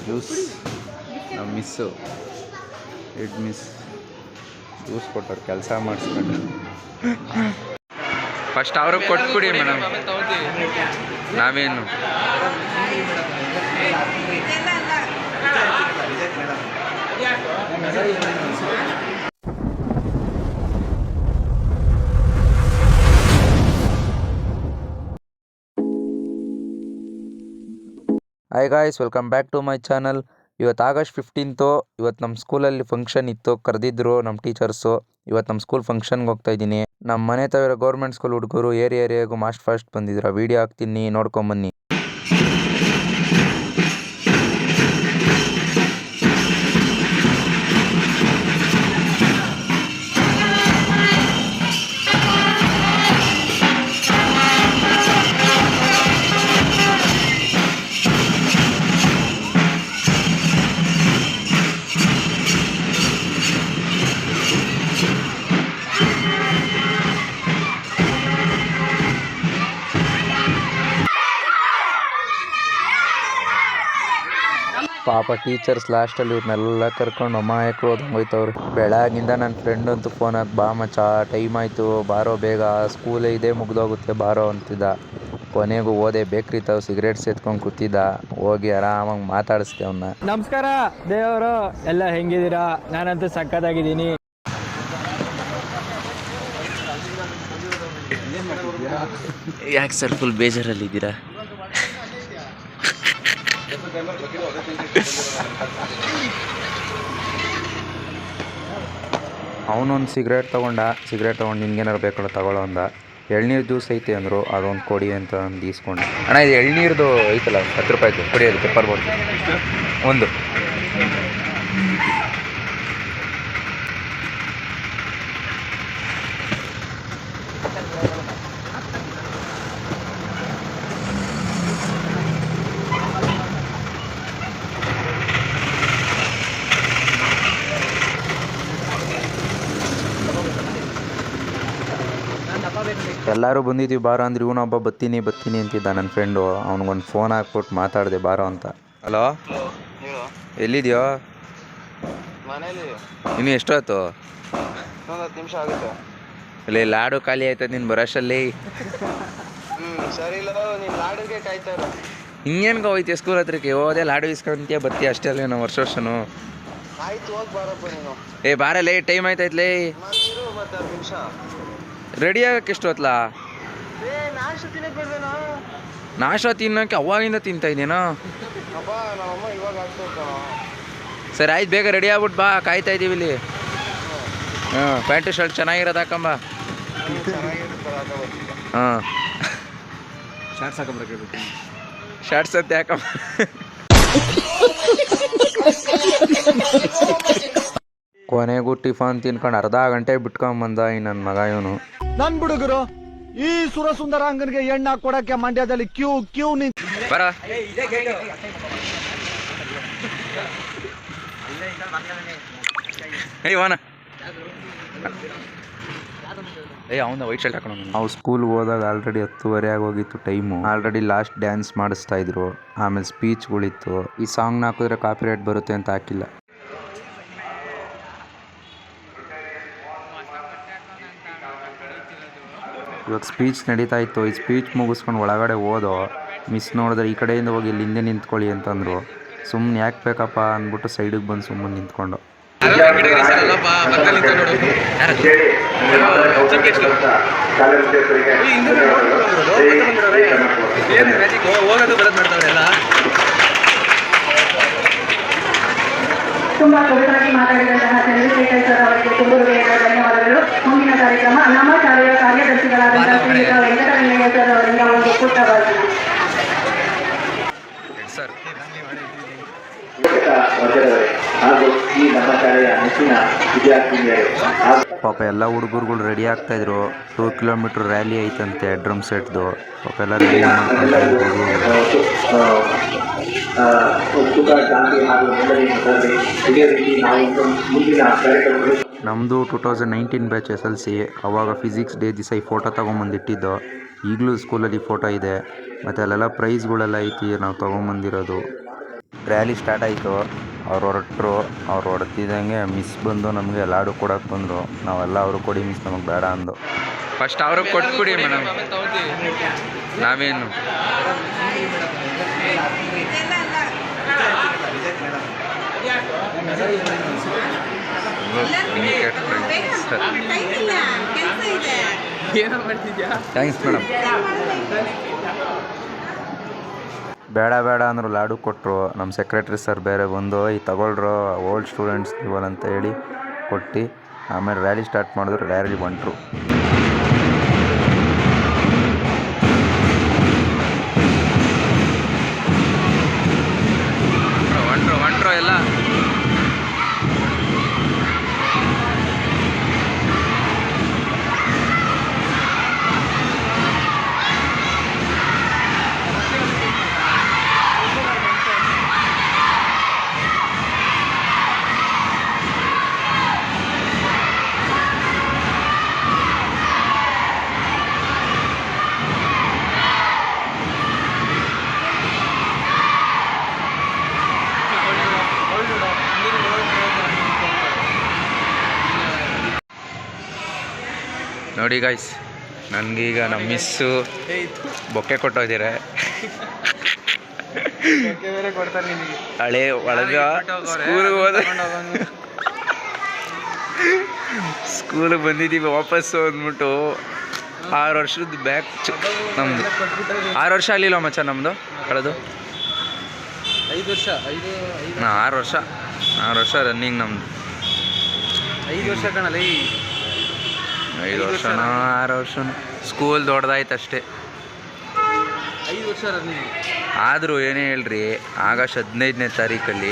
Juice ನಮ್ಮ miss head miss juice ಕೊಟ್ಟವ್ರು ಕೆಲಸ ಮಾಡಿಸ್ಕೊಂಡು ಫಸ್ಟ್ ಅವ್ರಿಗೆ ಕೊಟ್ಬಿಡಿ ಮೇಡಮ್. ನಾವೇನು hi guys, welcome back to my channel. ಇವತ್ತು ಆಗಸ್ಟ್ 15. ಇವತ್ತು ನಮ್ಮ ಸ್ಕೂಲಲ್ಲಿ ಫಂಕ್ಷನ್ ಇತ್ತು, ಕರೆದಿದ್ರು ನಮ್ಮ ಟೀಚರ್ಸು. ಇವತ್ತು ನಮ್ಮ ಸ್ಕೂಲ್ ಫಂಕ್ಷನ್ಗೆ ಹೋಗ್ತಾ ಇದ್ದೀನಿ. ನಮ್ಮ ಮನೆ ತವಿರೋ ಗೌರ್ಮೆಂಟ್ ಸ್ಕೂಲ್ ಹುಡುಗರು ಏರಿಯಾಗೂ ಫಸ್ಟ್ ಬಂದಿದ್ರು. ವೀಡಿಯೋ ಹಾಕ್ತೀನಿ, ನೋಡ್ಕೊಂಬನ್ನಿ. ಪಾಪ ಟೀಚರ್ಸ್ ಲಾಸ್ಟಲ್ಲಿ ಇವ್ರನ್ನೆಲ್ಲ ಕರ್ಕೊಂಡು ಅಮಾಯಕರು ಹೋದಂಗೆ ಹೋಯ್ತವ್ರು. ಬೆಳಗಿಂದ ನನ್ನ ಫ್ರೆಂಡ್ ಅಂತೂ ಫೋನ್ ಹಾಕಿ, ಬಾ ಮಚ್ಚ ಟೈಮ್ ಆಯಿತು ಬಾರೋ ಬೇಗ, ಸ್ಕೂಲೇ ಇದೇ ಮುಗ್ದೋಗುತ್ತೆ ಬಾರೋ ಅಂತಿದ್ದ. ಕೊನೆಗೂ ಓದೆ ಬೇಕ್ರಿ ತಾವು ಸಿಗರೇಟ್ಸ್ ಎತ್ಕೊಂಡು ಕೂತಿದ್ದ. ಹೋಗಿ ಆರಾಮಾಗಿ ಮಾತಾಡಿಸ್ದೆ ಅವನ್ನ. ನಮಸ್ಕಾರ ದೇವರು, ಎಲ್ಲ ಹೆಂಗಿದ್ದೀರಾ? ನಾನಂತೂ ಸಕ್ಕತ್ತಾಗಿದ್ದೀನಿ. ಯಾಕೆ ಸರ್ ಫುಲ್ ಬೇಜಾರಲ್ಲಿದ್ದೀರಾ? ಅವನೊಂದು ಸಿಗರೇಟ್ ತೊಗೊಂಡು ನಿನ್ಗೇನಾರು ಬೇಕಲ್ಲ ತಗೊಳ್ಳೋ ಅಂದ. ಎಳ್ನೀರು ಜ್ಯೂಸ್ ಐತೆ ಅಂದರು, ಅದೊಂದು ಕೊಡಿ ಅಂತ ಒಂದು ಈಸ್ಕೊಂಡೆ. ಅಣ್ಣ ಇದು ಎಳ್ನೀರ್ದು ಐತಲ್ಲ 10 ರೂಪಾಯಿದು ಕೊಡಿಯೋದು, ಪೆಪ್ಪರ್ ಬೋಟ್ ಒಂದು. ಎಲ್ಲರೂ ಬಂದಿದ್ದೀವಿ ಬಾರೋ ಅಂದ್ರೆ ಇವನೊಬ್ಬ ಬರ್ತೀನಿ ಅಂತಿದ್ದ ನನ್ನ ಫ್ರೆಂಡು. ಅವ್ನಿಗೊಂದು ಫೋನ್ ಹಾಕ್ಬಿಟ್ಟು ಮಾತಾಡಿದೆ ಬಾರೋ ಅಂತ. ಹಲೋ, ಎಲ್ಲಿದೆಯೋ? ಇನ್ನು ಎಷ್ಟೊತ್ತು? 10 ನಿಮಿಷ ಆಗುತ್ತೆ. ಇಲ್ಲಿ ಲಾಡು ಖಾಲಿ ಆಯ್ತದ ನೀನು ಬರೋಷ್ಟಲ್ಲಿ. ಸರಿ ಇಲ್ಲ, ನೀನು ಲಾಡಿಗೆ ಕಾಯ್ತಾ ಇರೋ. ಹಿಂಗೇನ್ಗೆ ಹೋಯ್ತೀಯ ಸ್ಕೂಲ್ ಹತ್ರಕ್ಕೆ? ಹೋದೆ ಲಾಡು ಇಸ್ಕೊಂತೀಯ ಬರ್ತೀಯ ಅಷ್ಟೇ ಅಲ್ಲೇ ನಾವು ವರ್ಷನು. ಆಯ್ತು, ಹೋಗಿ ಬಾರಪ್ಪ ನೀನು. ಬಾರಲ್ಲೇ, ಟೈಮ್ ಆಯ್ತಾಯ್ತಲೇ. ಮತ್ತೆ 10 ನಿಮಿಷ ರೆಡಿ ಆಗಕ್ಕೆ ಎಷ್ಟು ಹೊತ್ಲಾ? ನಾಷ್ಟ ತಿನ್ನಕ್ಕೆ ಬಿಡ್ಬೇನಾ? ನಾಷ್ಟ ತಿನ್ನೋಕ್ಕೆ ಅವಾಗಿಂದ ತಿಂತಾ ಇದ್ದೀನೋ? ಅಪ್ಪ ನಮ್ಮಮ್ಮ ಇವಾಗ ಆಗ್ತಾ. ಸರಿ ಆಯ್ತು, ಬೇಗ ರೆಡಿ ಆಗ್ಬಿಟ್ಟು ಬಾ, ಕಾಯ್ತಾ ಇದ್ದೀವಿ ಇಲ್ಲಿ. ಪ್ಯಾಂಟು ಶರ್ಟ್ ಚೆನ್ನಾಗಿರೋದು ಹಾಕಂಬ. ಹಾಂ, ಶಾರ್ಟ್ಸ್ ಹಾಕೊಂಡ್ರೆ ಶರ್ಟ್ಸ್ ಅಂತ ಹಾಕಂಬ. ಕೊನೆಗೂ ಟಿಫನ್ ತಿನ್ಕೊಂಡು ಅರ್ಧ ಗಂಟೆ ಬಿಟ್ಕೊಂಬಂದ ಈ ನನ್ನ ಮಗ ಇವನು. ನನ್ ಹುಡುಗರು ಈ ಸುರಸುಂದರಾಂಗನಿಗೆ ಎಣ್ಣೆ ಕೊಡಕ್ಕೆ ಮಂಡ್ಯದಲ್ಲಿ ಕ್ಯೂ ನಿಂತ ಬರ. ಅವನ ವೈಟ್ ಶರ್ಟ್ ಹಾಕೋಣ. ನಾವು ಸ್ಕೂಲ್ಗೆ ಹೋದಾಗ ಆಲ್ರೆಡಿ 10:30 ಆಗೋಗಿತ್ತು ಟೈಮು. ಆಲ್ರೆಡಿ ಲಾಸ್ಟ್ ಡ್ಯಾನ್ಸ್ ಮಾಡಿಸ್ತಾ ಇದ್ರು, ಆಮೇಲೆ ಸ್ಪೀಚ್ಗಳಿತ್ತು. ಈ ಸಾಂಗ್ನ ಹಾಕಿದ್ರೆ ಕಾಪಿರೈಟ್ ಬರುತ್ತೆ ಅಂತ ಹಾಕಿಲ್ಲ. ಇವಾಗ ಸ್ಪೀಚ್ ನಡೀತಾ ಇತ್ತು. ಈ ಸ್ಪೀಚ್ ಮುಗಿಸ್ಕೊಂಡು ಒಳಗಡೆ ಹೋದೋ, ಮಿಸ್ ನೋಡಿದ್ರೆ ಈ ಕಡೆಯಿಂದ ಹೋಗಿ ಇಲ್ಲಿ ಹಿಂದೆ ನಿಂತ್ಕೊಳ್ಳಿ ಅಂತಂದರು. ಸುಮ್ಮನೆ ಯಾಕೆ ಬೇಕಪ್ಪ ಅಂದ್ಬಿಟ್ಟು ಸೈಡಿಗೆ ಬಂದು ಸುಮ್ಮನೆ ನಿಂತ್ಕೊಂಡು. ತುಂಬಾ ಸೊಗಸಾಗಿ ಮಾತಾಡಿದಂತಹ ಚಂದ್ರಶೇಖರ್ ಸರ್ ಅವರಿಗೆ ತುಂಬ ಧನ್ಯವಾದಗಳು. ಮುಂದಿನ ಕಾರ್ಯಕ್ರಮ ನಮ್ಮ ಶಾಲೆಯ ಕಾರ್ಯದರ್ಶಿಗಳಾದಂತಹ ಶ್ರೀಯುತ ವೆಂಕಟರಮಣಯ್ಯ ಸರ್ ಅವರಿಂದ ಒಂದು ಪುಟ್ಟ ಭಾಷಣ. ಪಾಪ ಎಲ್ಲ ಹುಡುಗರುಗಳು ರೆಡಿ ಆಗ್ತಾಯಿದ್ರು. 2 ಕಿಲೋಮೀಟ್ರ್ ರ್ಯಾಲಿ ಐತಂತೆ ಡ್ರಮ್ ಸೆಟ್ದು. ಪಾಪ ಎಲ್ಲ ರೆಡಿ ನಮ್ಮದು 2019 ಬ್ಯಾಚ್ SLC. ಅವಾಗ ಫಿಸಿಕ್ಸ್ ಡೇ ದಿವಸ ಈ ಫೋಟೋ ತೊಗೊಂಬಂದಿಟ್ಟಿದ್ದು. ಈಗಲೂ ಸ್ಕೂಲಲ್ಲಿ ಫೋಟೋ ಇದೆ. ಮತ್ತು ಅಲ್ಲೆಲ್ಲ ಪ್ರೈಸ್ಗಳೆಲ್ಲ ಐತಿ ನಾವು ತೊಗೊಂಬಂದಿರೋದು. ರ್ಯಾಲಿ ಸ್ಟಾರ್ಟ್ ಆಯಿತು. ಅವ್ರು ಹೊರಟರು. ಅವ್ರು ಹೊರಡ್ತಿದ್ದಂಗೆ ಮಿಸ್ ಬಂದು ನಮಗೆ ಲಾಡು ಕೊಡೋಕೆ ಬಂದರು. ನಾವೆಲ್ಲ ಅವರು ಕೊಡಿ ಮಿಸ್, ನಮಗೆ ಬೇಡ ಅಂದು. ಫಸ್ಟ್ ಅವ್ರಿಗೆ ಕೊಟ್ಬಿಡಿ ಮೇಡಮ್, ನಾವೇನು ಥ್ಯಾಂಕ್ಸ್ ಮೇಡಮ್. ಬೇಡ ಬೇಡ ಅಂದರು, ಲಾಡು ಕೊಟ್ಟರು. ನಮ್ಮ ಸೆಕ್ರೆಟ್ರಿ ಸರ್ ಬೇರೆ ಬಂದು ಈ ತಗೊಳ್ರು ಓಲ್ಡ್ ಸ್ಟೂಡೆಂಟ್ಸ್ ಇವಲ್ ಅಂತ ಹೇಳಿ ಕೊಟ್ಟು ಆಮೇಲೆ ರ್ಯಾಲಿ ಸ್ಟಾರ್ಟ್ ಮಾಡಿದ್ರು. ರ್ಯಾಲಿ ಹೊಂಟ್ರು. ಹೊಂಟ್ರು ಎಲ್ಲ. ನೋಡಿ ಗಾಯ್ಸ್, ನನಗೀಗ ನಮ್ಮ ಮಿಸ್ಸು ಬೊಕ್ಕೆ ಕೊಟ್ಟೋಗಿದ್ದಾರೆ. ಹಳೆ ಒಳಗ ಸ್ಕೂಲಿಗೆ ಬಂದಿದ್ದೀವಿ ವಾಪಸ್ಸು ಅಂದ್ಬಿಟ್ಟು 6 ವರ್ಷದ ಬ್ಯಾಕ್ ನಮ್ಮದು. 6 ವರ್ಷ ಆಗಲಿಲ್ಲ ಮಚ್ಚ ನಮ್ಮದು ಕಳೆದು. 5 ವರ್ಷ 6 ವರ್ಷ ರನ್ನಿಂಗ್ ನಮ್ಮದು. 5 ವರ್ಷ ಕಣಲ್ಲ. 5 ವರ್ಷನ 6 ವರ್ಷನ ಸ್ಕೂಲ್ ದೊಡ್ಡದಾಯ್ತು ಅಷ್ಟೇ. 5 ವರ್ಷ ರನ್ನಿಂಗ್. ಆದರೂ ಏನೇ ಹೇಳ್ರಿ, ಆಗಸ್ಟ್ 15ನೇ ತಾರೀಕಲ್ಲಿ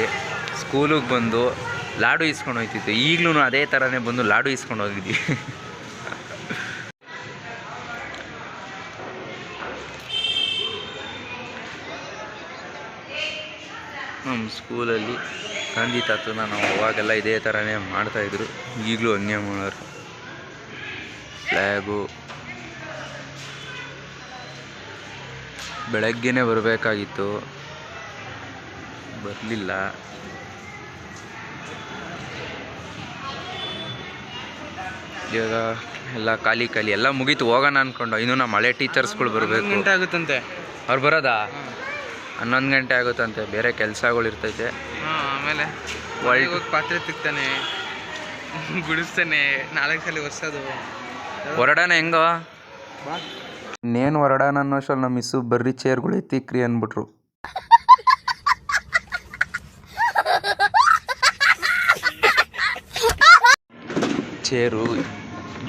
ಸ್ಕೂಲಿಗೆ ಬಂದು ಲಾಡು ಇಸ್ಕೊಂಡು ಹೋಗ್ತಿತ್ತು. ಈಗಲೂ ಅದೇ ಥರನೇ ಬಂದು ಲಾಡು ಇಸ್ಕೊಂಡು ಹೋಗಿದ್ವಿ. ನಮ್ಮ ಸ್ಕೂಲಲ್ಲಿ ಗಾಂಧಿ ತಾತನ ನಾವು ಅವಾಗೆಲ್ಲ ಇದೇ ಥರನೇ ಮಾಡ್ತಾಯಿದ್ರು. ಈಗಲೂ ಹಂಗೆ ಮಾಡೋರು. ಫ್ಲ್ಯಾಗು ಬೆಳಗ್ಗೆನೇ ಬರಬೇಕಾಗಿತ್ತು, ಬರಲಿಲ್ಲ. ಇವಾಗ ಎಲ್ಲ ಖಾಲಿ ಎಲ್ಲ ಮುಗೀತು, ಹೋಗೋಣ ಅಂದ್ಕೊಂಡು. ಇನ್ನೂ ನಮ್ಮ ಹಳೆ ಟೀಚರ್ಸ್ಗಳು ಬರಬೇಕು. ಗಂಟೆ ಆಗುತ್ತಂತೆ ಅವ್ರು ಬರೋದಾ? 11 ಗಂಟೆ ಆಗುತ್ತಂತೆ. ಬೇರೆ ಕೆಲಸಗಳು ಇರ್ತೈತೆ. ಆಮೇಲೆ ಹೋಗಿ ಪಾತ್ರೆ ತಿಕ್ತಾನೆ, ಗುಡಿಸ್ತಾನೆ, 4 ಸಲ ಒರ್ಸೋದು. ಹೊರಡಾನ ಹೆಂಗೋ ಇನ್ನೇನು ಹೊರಡಾನ ಅನ್ನೋಷ್ಟಲ್ಲಿ ನಮ್ಮ ಮಿಸ್ಸು ಬರ್ರಿ ಚೇರ್ಗಳು ಎತ್ತಿಕ್ರಿ ಅಂದ್ಬಿಟ್ರು. ಚೇರು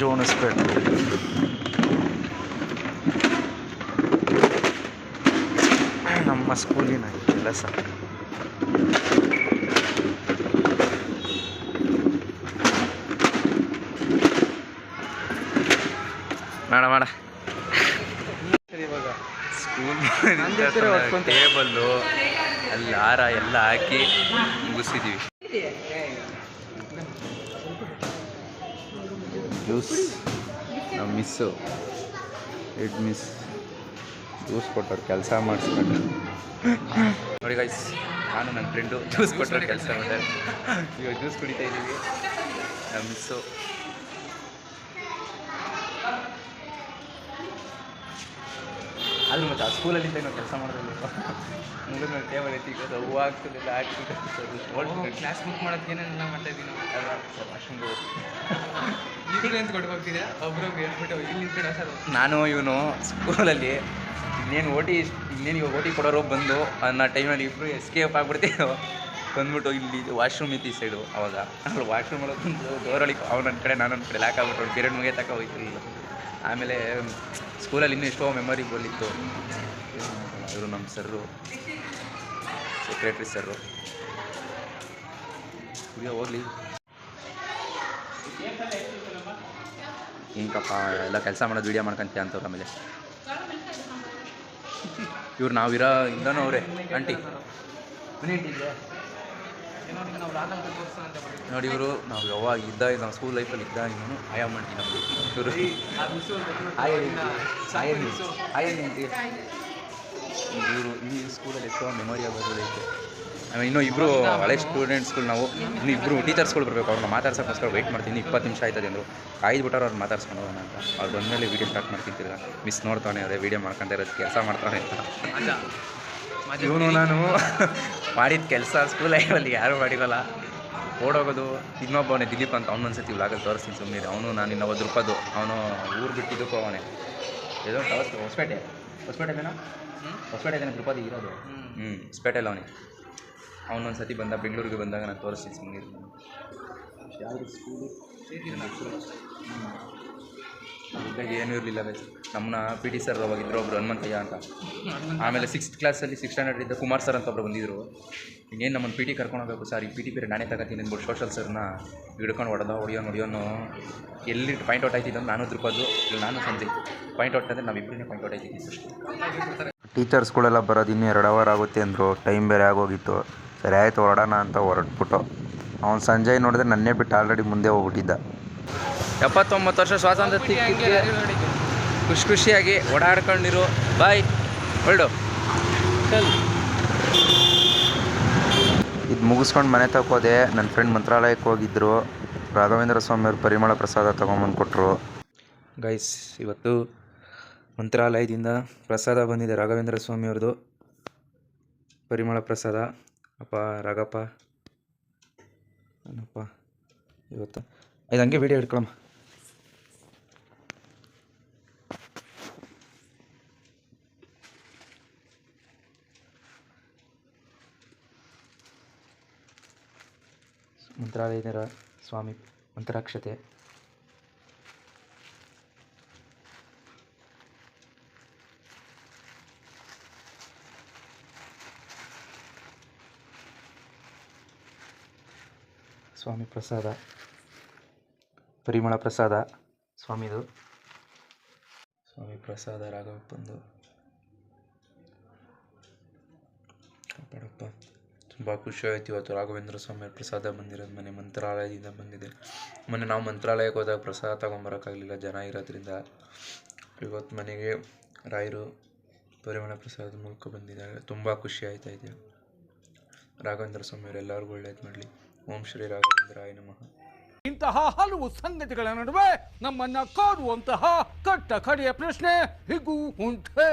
ಜೋಣಿಸ್ಬೇಕು. ನಮ್ಮ ಸ್ಕೂಲಿನ ಕೆಲಸ. ಮಾಡ ಸ್ಕೂಲ್ ಟೇಬಲ್ಲು ಅಲ್ಲಿ ಹಾರ ಎಲ್ಲ ಹಾಕಿ ಮುಗಿಸಿದ್ದೀವಿ. ಜ್ಯೂಸ್ ನಮ್ಮ ಮಿಸ್ಸು, ಹೆಡ್ ಮಿಸ್ ಜ್ಯೂಸ್ ಕೊಟ್ಟವ್ರು, ಕೆಲಸ ಮಾಡಿಸ್ಕೊಂಡು. ನೋಡಿ ಗೈಸ್, ನಾನು ನನ್ನ ಫ್ರೆಂಡು ಜ್ಯೂಸ್ ಕೊಟ್ಟವ್ರು ಕೆಲಸ ಮಾಡ್ತಾರೆ. ಇವಾಗ ಜ್ಯೂಸ್ ಕುಡಿತಾ ಇದ್ದೀವಿ. ನಮ್ಮ ಮಿಸ್ಸು ಆದರೂ ಮತ್ತು ಆ ಸ್ಕೂಲಲ್ಲಿ ನಾವು ಕೆಲಸ ಮಾಡೋದಿಲ್ಲ. ಮುಗಿದ ಮೇಲೆ ಟೇಬಲ್ ಎತ್ತಿಕ್ಕೋದು, ಹೂವು ಹಾಕ್ಸೋದಿಲ್ಲ, ಹಾಕಿ ಕ್ಲಾಸ್ ಬುಕ್ ಮಾಡೋದಕ್ಕೆ ಏನೇನೆಲ್ಲ ಮಾಡ್ತಾ ಇದ್ದೀವಿ ನಾವು. ವಾಶ್ರೂಮ್ಗೆ ಹೋಗೋದು. ಈಗಲೂ ಅಂತ ಕೊಡ್ಬೋಗ್ತಿದೆ ಒಬ್ರೊಬ್ರು ಹೇಳ್ಬಿಟ್ಟು ಇಲ್ಲಿ ನಿಂತ್ಕೊಂಡು ಸರ್. ನಾನು ಇವನು ಸ್ಕೂಲಲ್ಲಿ ಇನ್ನೇನು ಇವಾಗ ಓಟಿ ಕೊಡೋರು ಬಂದು ಅನ್ನೋ ಟೈಮಲ್ಲಿ ಇಬ್ಬರು ಎಸ್ಕೇಪ್ ಆಗ್ಬಿಡ್ತೀವಿ. ಬಂದ್ಬಿಟ್ಟು ಇಲ್ಲಿ ವಾಶ್ರೂಮ್ ಇತ್ತು ಈ ಸೈಡು. ಅವಾಗ ಅಲ್ಲಿ ವಾಶ್ರೂಮ್ ಒಳಗೆ ಬಂದು ಡೋರಲ್ಲಿ ಅವ್ನು ನನ್ನ ಕಡೆ ನಾನು ನನ್ನ ಕಡೆ ಲಾಕ್ ಆಗ್ಬಿಟ್ಟು ಪೀರಿಯಡ್ ಮುಗಿಯ ತಕ್ಕ ಹೋಯ್ತಿರಲಿಲ್ಲ. ಆಮೇಲೆ ಸ್ಕೂಲಲ್ಲಿ ಇನ್ನೂ ಎಷ್ಟೋ ಮೆಮೊರಿಗಳಿತ್ತು. ಇವರು ನಮ್ಮ ಸರ್ರು, ಸೆಕ್ರೆಟ್ರಿ ಸರ್ರು. ಹೋಗಲಿ ಹಿಂಗಪ್ಪ ಎಲ್ಲ ಕೆಲಸ ಮಾಡೋದು ವೀಡಿಯೋ ಮಾಡ್ಕೊಂತೀಯ ಅಂತವ್ರು. ಆಮೇಲೆ ಇವ್ರು ನಾವಿರೋ ಇಂದನೂ ಅವರೇ ಆಂಟಿ ನೋಡಿ. ಇವರು ನಾವು ಯಾವಾಗ ಇದ್ದಾಗ ನಾವು ಸ್ಕೂಲ್ ಲೈಫಲ್ಲಿ ಇದ್ದಾಗ ಇವನು ಆಯಮ್ಮ ಆಂಟಿ ನಮಗೆ. ಇವರು ಆಯನ್ ಆಂಟಿ. ಇವರು ಈ ಸ್ಕೂಲಲ್ಲಿ ಎಷ್ಟೋ ಮೆಮೊರಿ ಆಗೋದೈತೆ. ಇನ್ನೂ ಇಬ್ಬರು ಹಳೆ ಸ್ಟೂಡೆಂಟ್ಸ್ಗಳು ನಾವು ಇನ್ನೂ ಇಬ್ಬರು ಟೀಚರ್ಸ್ಗಳು ಬರಬೇಕು, ಅವ್ರನ್ನ ಮಾತಾಡ್ಸೋಕ್ಕೋಸ್ಕರ ವೆಯ್ಟ್ ಮಾಡ್ತೀನಿ. 20 ನಿಮಿಷ ಆಯ್ತದೆ ಅಂದರು. ಕಾಯ್ದುಬಿಟ್ಟವ್ರು ಅವ್ರು ಮಾತಾಡ್ಸ್ಕೊಂಡು ಹೋಗೋಣ ಅಂತ. ಅವ್ರು ಬಂದಮೇಲೆ ವೀಡಿಯೋ ಸ್ಟಾರ್ಟ್ ಮಾಡ್ತಿರ್ತೀರ. ಮಿಸ್ ನೋಡ್ತಾನೆ ಅದೇ ವೀಡಿಯೋ ಮಾಡ್ಕೊತಾ ಇರೋದು, ಕೆಲಸ ಮಾಡ್ತಾನೆ ಅಂತ. ಇವನು ನಾನು ಮಾಡಿದ ಕೆಲಸ ಸ್ಕೂಲ್ ಲೈಫಲ್ಲಿ ಯಾರೂ ಮಾಡಿರೋಲ್ಲ. ಓಡೋಗೋದು. ಇನ್ನೊಬ್ಬವನೇ ದಿಲೀಪ್ ಅಂತ, ಅವ್ನು ಒಂದ್ಸತಿ ವ್ಲಾಗಲ್ಲಿ ತೋರಿಸ್ತೀನಿ ಸುಮ್ಮನೆ. ಅವನು ನಾನು ಇನ್ನು 1 ರೂಪಾಯಿದು ಅವನು ಊರು ಬಿಟ್ಟಿದ್ದಕ್ಕೂ ಅವನೇ ಏನೋ ಹೊಸಪೇಟೆ ಹೊಸಪೇಟೆದೇನಾ ಹೊಸಪೇಟೆದೇನೋ ತಿರುಪತಿ ಇರೋದು. ಹೊಸಪೇಟೆಲ್ಲ ಅವನೊಂದು ಸತಿ ಬಂದ, ಬೆಂಗಳೂರಿಗೆ ಬಂದಾಗ ನಾನು ತೋರಿಸ್ತೀನಿ ಸುಮ್ಮನೆ. ಯಾವುದು ಸ್ಕೂಲು ಇದ್ದಾಗ ಏನೂ ಇರಲಿಲ್ಲ ಬೈ. ನಮ್ಮನ್ನ ಪಿ ಟಿ ಸರ್ ಹೋಗಿದ್ರು ಒಬ್ಬರು ಹನುಮಂತಯ್ಯ ಅಂತ. ಆಮೇಲೆ 6th ಕ್ಲಾಸಲ್ಲಿ 6th ಸ್ಟ್ಯಾಂಡರ್ಡ್ ಇದ್ದ ಕುಮಾರ್ ಸರ್ ಅಂತ ಒಬ್ಬರು ಬಂದಿದ್ದರು. ಇನ್ನೇನು ನಮ್ಮನ್ನು ಪಿ ಟಿ ಕರ್ಕೊಂಡು ಹೋಗಬೇಕು ಸರ್, ಈ ಪಿ ಟಿ ಬೇರೆ ನಾನೇ ತಗೋತೀನಿ ಅಂದ್ಬಿಟ್ಟು ಸೋಷಲ್ ಸರ್ನ ಹಿಡ್ಕೊಂಡು ಹೊಡಿಯೋನು ಎಲ್ಲಿ ಪಾಯಿಂಟ್ ಔಟ್ ಆಯ್ತಿದ್ದು ನಾನು ತಿರುಪೋದು, ಇಲ್ಲ ನಾನು ಸಂಜೆ ಪಾಯಿಂಟ್ ಔಟ್ ಅಂದರೆ ನಾವಿಬ್ಬರೇ ಪಾಯಿಂಟ್ ಔಟ್ ಆಯ್ತಿದ್ವಿ ಸರ್. ಟೀಚರ್ಸ್ಗಳೆಲ್ಲ ಬರೋದು ಇನ್ನೂ 2 ಅವರ್ ಆಗುತ್ತೆ ಅಂದರು. ಟೈಮ್ ಬೇರೆ ಆಗೋಗಿತ್ತು. ಸರಿ ಆಯಿತು ಹೊರಡೋಣ ಅಂತ ಹೊರಟ್ಬಿಟ್ಟು ಅವ್ನು ಸಂಜಯ್ ನೋಡಿದ್ರೆ ನನ್ನೇ ಬಿಟ್ಟು ಆಲ್ರೆಡಿ ಮುಂದೆ ಹೋಗ್ಬಿಟ್ಟಿದ್ದ. 79 ವರ್ಷ ಸ್ವಾತಂತ್ರ್ಯ ಖುಷಿಯಾಗಿ ಓಡಾಡ್ಕೊಂಡಿರು. ಬಾಯ್ ಹೊರಡು. ಇದು ಮುಗಿಸ್ಕೊಂಡು ಮನೆ ತಗೋದೆ. ನನ್ನ ಫ್ರೆಂಡ್ ಮಂತ್ರಾಲಯಕ್ಕೆ ಹೋಗಿದ್ದರು. ರಾಘವೇಂದ್ರ ಸ್ವಾಮಿಯವ್ರು ಪರಿಮಳ ಪ್ರಸಾದ ತೊಗೊಂಬಂದು ಕೊಟ್ಟರು. ಗೈಸ್, ಇವತ್ತು ಮಂತ್ರಾಲಯದಿಂದ ಪ್ರಸಾದ ಬಂದಿದೆ, ರಾಘವೇಂದ್ರ ಸ್ವಾಮಿಯವ್ರದ್ದು ಪರಿಮಳ ಪ್ರಸಾದ. ಅಪ್ಪ ರಾಘಪ್ಪ ಏನಪ್ಪ ಇವತ್ತು ಇದು ಹಂಗೆ ವೀಡಿಯೋ ಹಿಡ್ಕೊಳಮ್ಮ. ಮಂತ್ರಾಲಯದ ಸ್ವಾಮಿ ಮಂತ್ರಾಕ್ಷತೆ. ಸ್ವಾಮಿ ಪ್ರಸಾದ, ಪರಿಮಳ ಪ್ರಸಾದ ಸ್ವಾಮಿದು. ಸ್ವಾಮಿ ಪ್ರಸಾದ ರಾಘವಪ್ಪಂದು. ಕಾಪಾಡಪ್ಪ. ತುಂಬ ಖುಷಿಯಾಯಿತು ಇವತ್ತು ರಾಘವೇಂದ್ರ ಸ್ವಾಮಿ ಪ್ರಸಾದ ಬಂದಿರೋದು. ಮನೆ ಮಂತ್ರಾಲಯದಿಂದ ಬಂದಿದೆ. ಮೊನ್ನೆ ನಾವು ಮಂತ್ರಾಲಯಕ್ಕೆ ಹೋದಾಗ ಪ್ರಸಾದ ತೊಗೊಂಬರೋಕ್ಕಾಗಲಿಲ್ಲ, ಜನ ಇರೋದ್ರಿಂದ. ಇವತ್ತು ಮನೆಗೆ ರಾಯರು ಪರಿಮಳ ಪ್ರಸಾದ ಮೂಲಕ ಬಂದಿದ್ದಾರೆ. ತುಂಬ ಖುಷಿ ಆಯ್ತಾಯಿದೆ. ರಾಘವೇಂದ್ರ ಸ್ವಾಮಿಯವರು ಎಲ್ಲರಿಗೂ ಒಳ್ಳೇದು ಮಾಡಲಿ. ಓಂ ಶ್ರೀ ರಾಘವೇಂದ್ರಾಯ ನಮಃ. ಇಂತಹ ಹಲವು ಸಂಗತಿಗಳ ನಡುವೆ ನಮ್ಮನ್ನ ಕಾಡುವಂತಹ ಕಟ್ಟ ಕಡೆಯ ಪ್ರಶ್ನೆ ಹೀಗೂ ಉಂಟೆ.